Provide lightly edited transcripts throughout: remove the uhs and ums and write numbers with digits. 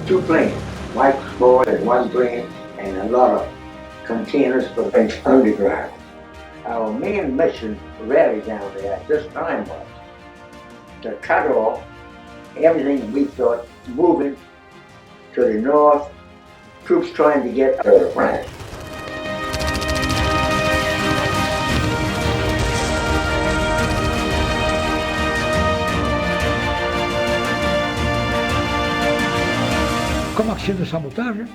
two planes, Mike's boy and one plane, and a lot of containers for the underground. Our main mission really down there at this time was to cut off everything we thought moving to the north, troops trying to get out of France. Comme action de sabotage,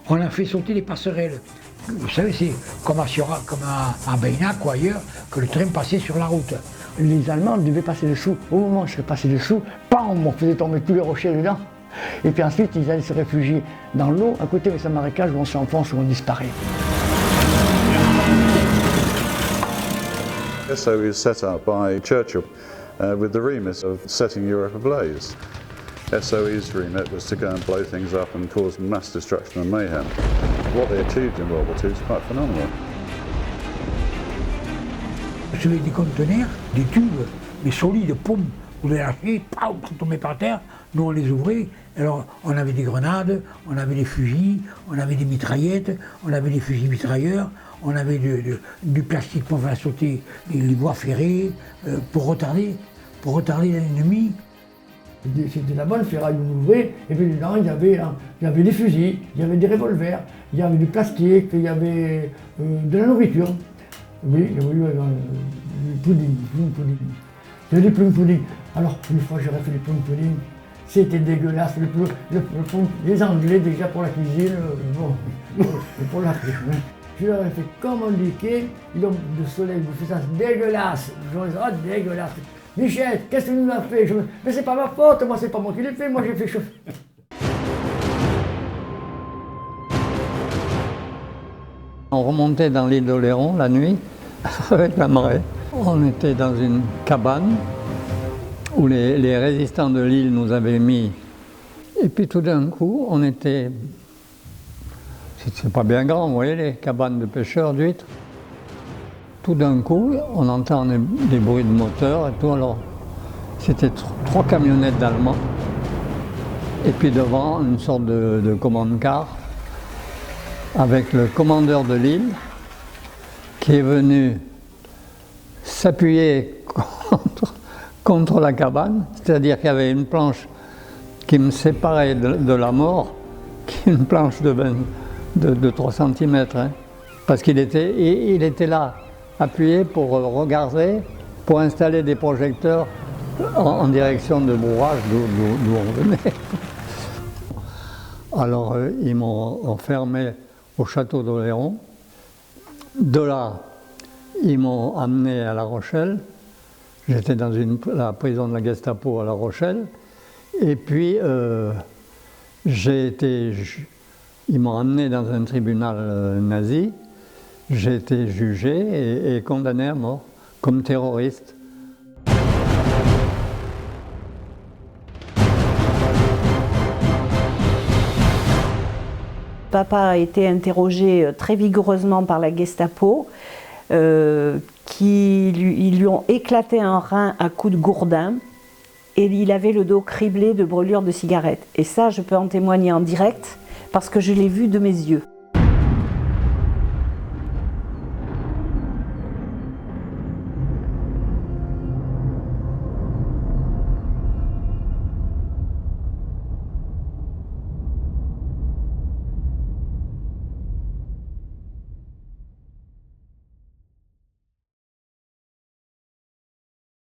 on a fait sauter les passerelles. Vous savez, c'est comme à Baynac ou ailleurs, que le train passait sur la route. Les Allemands devaient passer dessous. Au moment où je serais passé dessous, bam, on faisait tomber tous les rochers dedans. Et puis ensuite, ils allaient se réfugier dans l'eau, à côté de ce marécage où on s'enfonce, où on disparaît. SOE is set up by Churchill with the remit of setting Europe ablaze. SOE's remit was to go and blow things up and cause mass destruction and mayhem. What they achieved in World War II is quite phenomenal. Vous avez des conteneurs, des tubes, mais solides, pommes, vous les lâchez, ça tombait par terre, nous on les ouvrait, alors on avait des grenades, on avait des fusils, on avait des mitraillettes, on avait des fusils mitrailleurs, on avait du plastique pour faire sauter les voies ferrées, pour retarder l'ennemi. C'était la bonne ferraille, on ouvrait, et puis dedans il y avait des fusils, il y avait des revolvers, il y avait du plastique, il y avait de la nourriture. Oui, il y avait du pudding. Il y avait du plum pudding. Alors, une fois j'aurais fait du plum pudding, c'était dégueulasse. Les Anglais, déjà pour la cuisine, pour la cuisine. Je leur ai fait comme on dit, ils ont de soleil, vous faites ça dégueulasse. Je leur ai dit, oh dégueulasse. Michel, qu'est-ce que tu nous as fait? Mais c'est pas ma faute, moi c'est pas moi qui l'ai fait, moi j'ai fait chauffer. On remontait dans l'île d'Oléron la nuit avec la marée. On était dans une cabane où les résistants de l'île nous avaient mis. Et puis tout d'un coup, on était... C'est pas bien grand, vous voyez, les cabanes de pêcheurs d'huîtres. Tout d'un coup, on entend des bruits de moteur et tout. Alors, c'était 3 camionnettes d'Allemands. Et puis devant, une sorte de commande-car avec le commandeur de l'île qui est venu s'appuyer contre la cabane. C'est-à-dire qu'il y avait une planche qui me séparait de la mort, qui est une planche de 3 cm. Hein, parce qu'il était là, appuyé pour regarder, pour installer des projecteurs en direction de Bourrage, d'où on venait. Alors ils m'ont enfermé au château d'Oléron. De là, ils m'ont amené à La Rochelle. J'étais dans la prison de la Gestapo à La Rochelle. Et puis, ils m'ont amené dans un tribunal nazi. J'ai été jugé et condamné à mort comme terroriste. Papa a été interrogé très vigoureusement par la Gestapo, ils lui ont éclaté un rein à coups de gourdin et il avait le dos criblé de brûlures de cigarettes. Et ça, je peux en témoigner en direct parce que je l'ai vu de mes yeux.